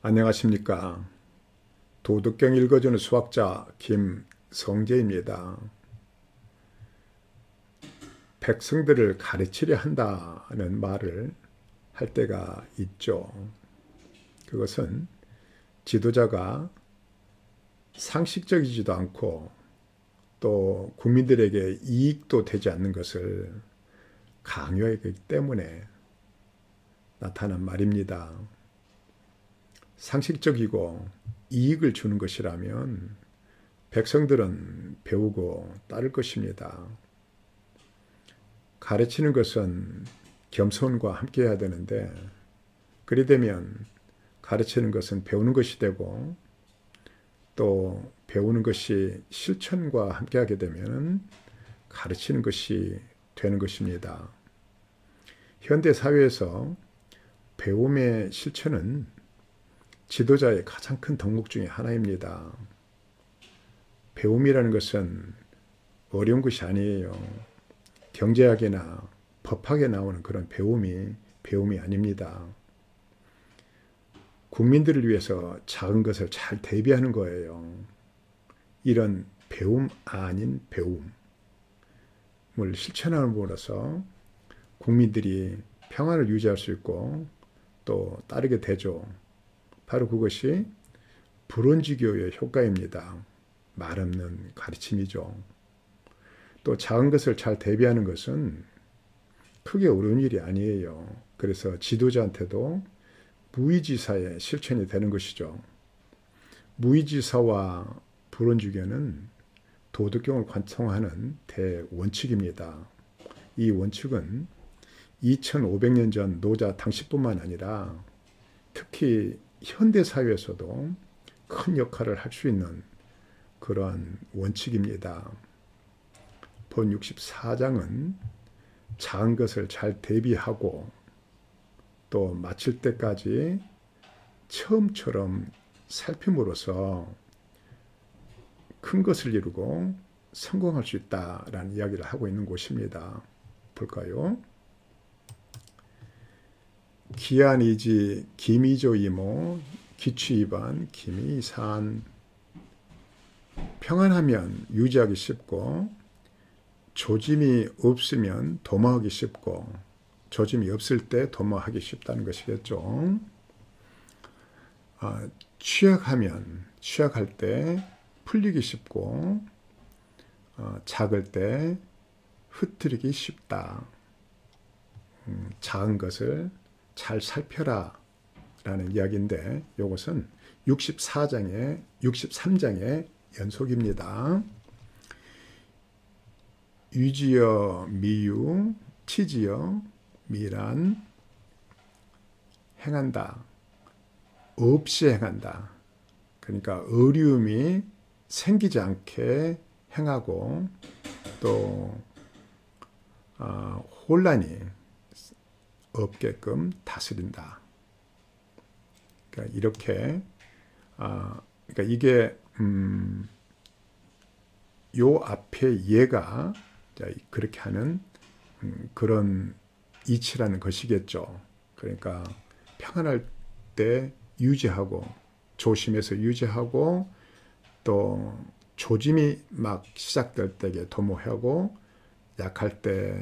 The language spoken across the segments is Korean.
안녕하십니까. 도덕경 읽어주는 수학자 김성재입니다. 백성들을 가르치려 한다는 말을 할 때가 있죠. 그것은 지도자가 상식적이지도 않고 또 국민들에게 이익도 되지 않는 것을 강요하기 때문에 나타난 말입니다. 상식적이고 이익을 주는 것이라면 백성들은 배우고 따를 것입니다. 가르치는 것은 겸손과 함께 해야 되는데 그리 되면 가르치는 것은 배우는 것이 되고 또 배우는 것이 실천과 함께 하게 되면 가르치는 것이 되는 것입니다. 현대 사회에서 배움의 실천은 지도자의 가장 큰 덕목 중에 하나입니다. 배움이라는 것은 어려운 것이 아니에요. 경제학이나 법학에 나오는 그런 배움이 아닙니다. 국민들을 위해서 작은 것을 잘 대비하는 거예요. 이런 배움 아닌 배움을 실천함으로써 국민들이 평안을 유지할 수 있고 또 따르게 되죠. 바로 그것이 브론즈교의 효과입니다. 말 없는 가르침이죠. 또 작은 것을 잘 대비하는 것은 크게 어려운 일이 아니에요. 그래서 지도자한테도 무의지사의 실천이 되는 것이죠. 무의지사와 브론즈교는 도덕경을 관통하는 대원칙입니다. 이 원칙은 2500년 전 노자 당시뿐만 아니라 특히 현대사회에서도 큰 역할을 할 수 있는 그러한 원칙입니다. 본 64장은 작은 것을 잘 대비하고 또 마칠 때까지 처음처럼 살핌으로써 큰 것을 이루고 성공할 수 있다라는 이야기를 하고 있는 곳입니다. 볼까요? 기한이지 기미조 이모 기취이반 기미산. 평안하면 유지하기 쉽고 조짐이 없으면 도모하기 쉽고 조짐이 없을 때 도모하기 쉽다는 것이겠죠. 취약할 때 풀리기 쉽고 작을 때 흩트리기 쉽다. 작은 것을 잘 살펴라 라는 이야기인데 이것은 63장의 연속입니다. 유지어 미유, 치지어 미란, 행한다. 없이 행한다. 그러니까 어려움이 생기지 않게 행하고 또 혼란이 없게끔 다스린다. 그러니까 이렇게 그러니까 이게 요 앞에 얘가 그렇게 하는 그런 이치라는 것이겠죠. 그러니까 평안할 때 유지하고 조심해서 유지하고 또 조짐이 막 시작될 때에 도모하고 약할 때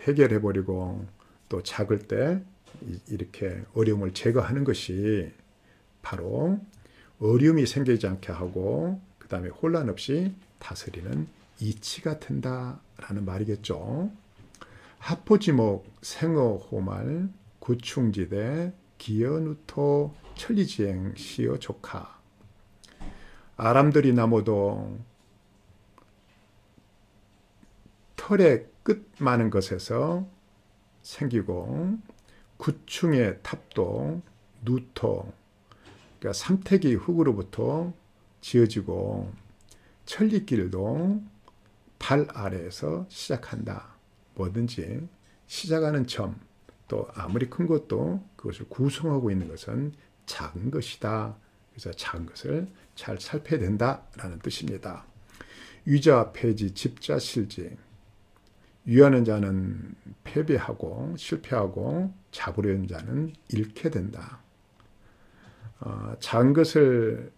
해결해버리고 또 작을 때 이렇게 어려움을 제거하는 것이 바로 어려움이 생기지 않게 하고 그 다음에 혼란 없이 다스리는 이치가 된다라는 말이겠죠. 하포지목 생어호말 구충지대 기여누토 천리지행 시어 조카. 아람들이 나무도 털의 끝 많은 것에서 생기고 구충의 탑도 누토 그러니까 삼태기 흙으로부터 지어지고 천리길도 발 아래에서 시작한다. 뭐든지 시작하는 점 또 아무리 큰 것도 그것을 구성하고 있는 것은 작은 것이다. 그래서 작은 것을 잘 살펴야 된다라는 뜻입니다. 유자, 폐지, 집자, 실지. 유하는 자는 패배하고 실패하고 잡으려는 자는 잃게 된다. 작은 것을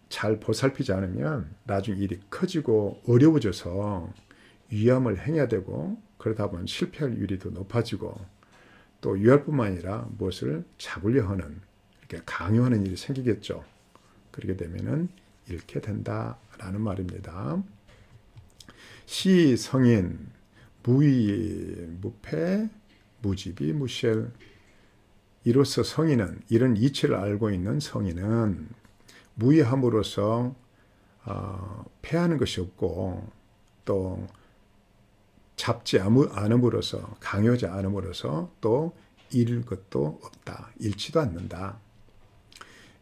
잘 보살피지 않으면 나중에 일이 커지고 어려워져서 위험을 행해야 되고, 그러다 보면 실패할 위험이 더 높아지고, 또 위험뿐만 아니라 무엇을 잡으려 하는, 이렇게 강요하는 일이 생기겠죠. 그렇게 되면은 잃게 된다라는 말입니다. 시 성인, 무의 무패, 무집이 무실. 이로써 성인은, 이런 이치를 알고 있는 성인은 무의함으로써 패하는 것이 없고, 또 잡지 않음으로써, 강요하지 않음으로써 또 잃을 것도 없다. 잃지도 않는다.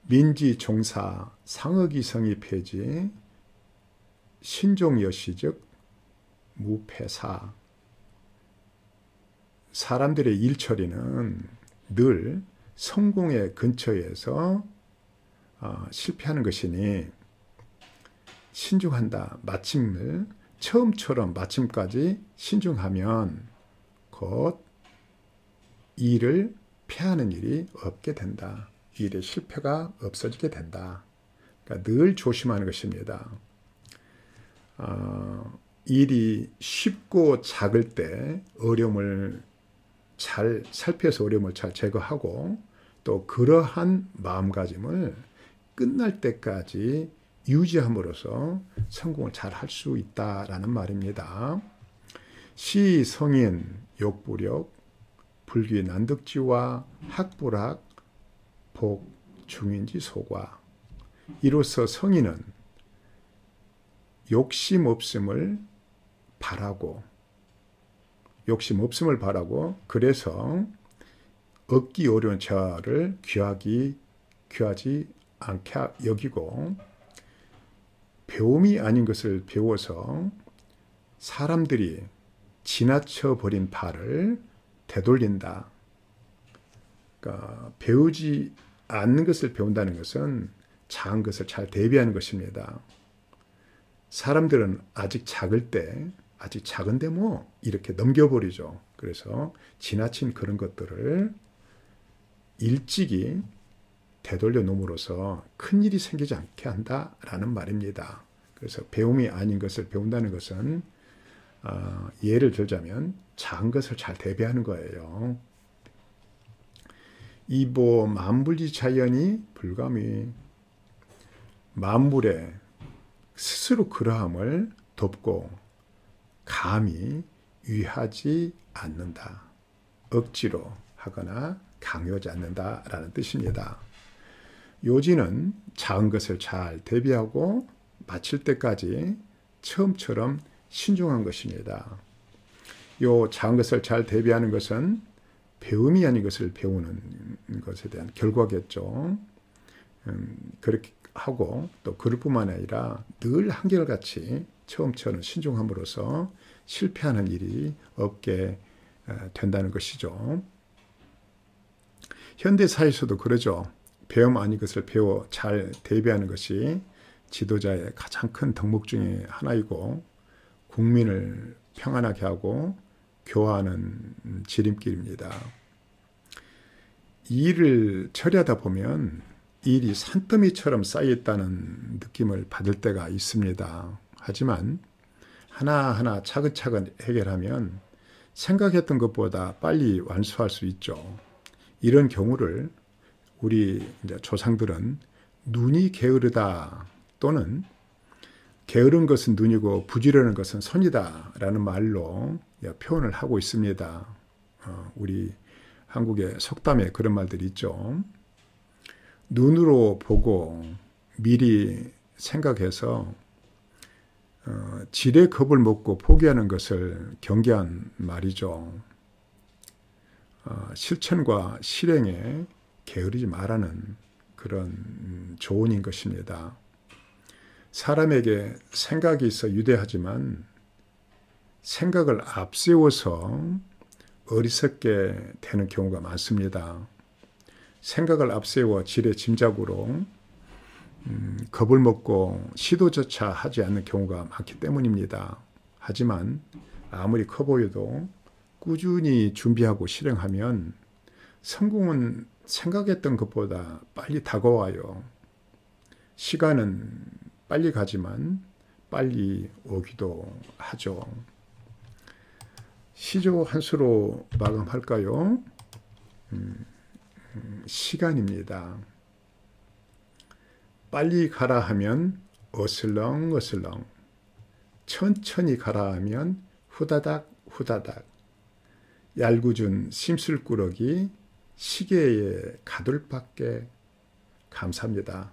민지 종사, 상어기성이 폐지, 신종여시 즉 무패사. 사람들의 일처리는 늘 성공의 근처에서 실패하는 것이니 신중한다. 마침을 처음처럼 마침까지 신중하면 곧 일을 패하는 일이 없게 된다. 일의 실패가 없어지게 된다. 그러니까 늘 조심하는 것입니다. 일이 쉽고 작을 때 어려움을 잘 살펴서 어려움을 잘 제거하고, 또 그러한 마음가짐을 끝날 때까지 유지함으로써 성공을 잘 할 수 있다라는 말입니다. 시 성인 욕부력, 불귀 난득지와 학불학, 복 중인지 소과. 이로써 성인은 욕심 없음을 바라고, 그래서 얻기 어려운 자를 귀하지 않게 여기고, 배움이 아닌 것을 배워서 사람들이 지나쳐버린 바를 되돌린다. 그러니까 배우지 않는 것을 배운다는 것은 작은 것을 잘 대비하는 것입니다. 사람들은 아직 작은데 뭐 이렇게 넘겨버리죠. 그래서 지나친 그런 것들을 일찍이 되돌려 놓음으로써 큰일이 생기지 않게 한다라는 말입니다. 그래서 배움이 아닌 것을 배운다는 것은 예를 들자면 작은 것을 잘 대비하는 거예요. 이보 만불지자연이 불감이. 만물에 스스로 그러함을 돕고 감히 위하지 않는다. 억지로 하거나 강요하지 않는다라는 뜻입니다. 요지는 작은 것을 잘 대비하고 마칠 때까지 처음처럼 신중한 것입니다. 요 작은 것을 잘 대비하는 것은 배움이 아닌 것을 배우는 것에 대한 결과겠죠. 그렇게 하고, 또 그럴 뿐만 아니라 늘 한결같이 처음처럼 신중함으로써 실패하는 일이 없게 된다는 것이죠. 현대사에서도 그러죠. 배움 아닌 것을 배워 잘 대비하는 것이 지도자의 가장 큰 덕목 중에 하나이고, 국민을 평안하게 하고 교화하는 지름길입니다. 일을 처리하다 보면 일이 산더미처럼 쌓여있다는 느낌을 받을 때가 있습니다. 하지만 하나하나 차근차근 해결하면 생각했던 것보다 빨리 완수할 수 있죠. 이런 경우를 우리 이제 조상들은 눈이 게으르다, 또는 게으른 것은 눈이고 부지런한 것은 손이다 라는 말로 표현을 하고 있습니다. 우리 한국의 속담에 그런 말들이 있죠. 눈으로 보고 미리 생각해서 지레 겁을 먹고 포기하는 것을 경계한 말이죠. 실천과 실행에 게으르지 말라는 그런 조언인 것입니다. 사람에게 생각이 있어 유대하지만 생각을 앞세워서 어리석게 되는 경우가 많습니다. 생각을 앞세워 지레 짐작으로 겁을 먹고 시도조차 하지 않는 경우가 많기 때문입니다. 하지만 아무리 커 보여도 꾸준히 준비하고 실행하면 성공은 생각했던 것보다 빨리 다가와요. 시간은 빨리 가지만 빨리 오기도 하죠. 시조 한 수로 마감할까요? 시간입니다. 빨리 가라 하면 어슬렁어슬렁, 천천히 가라 하면 후다닥 후다닥. 얄궂은 심술꾸러기 시계에 가둘밖에. 감사합니다.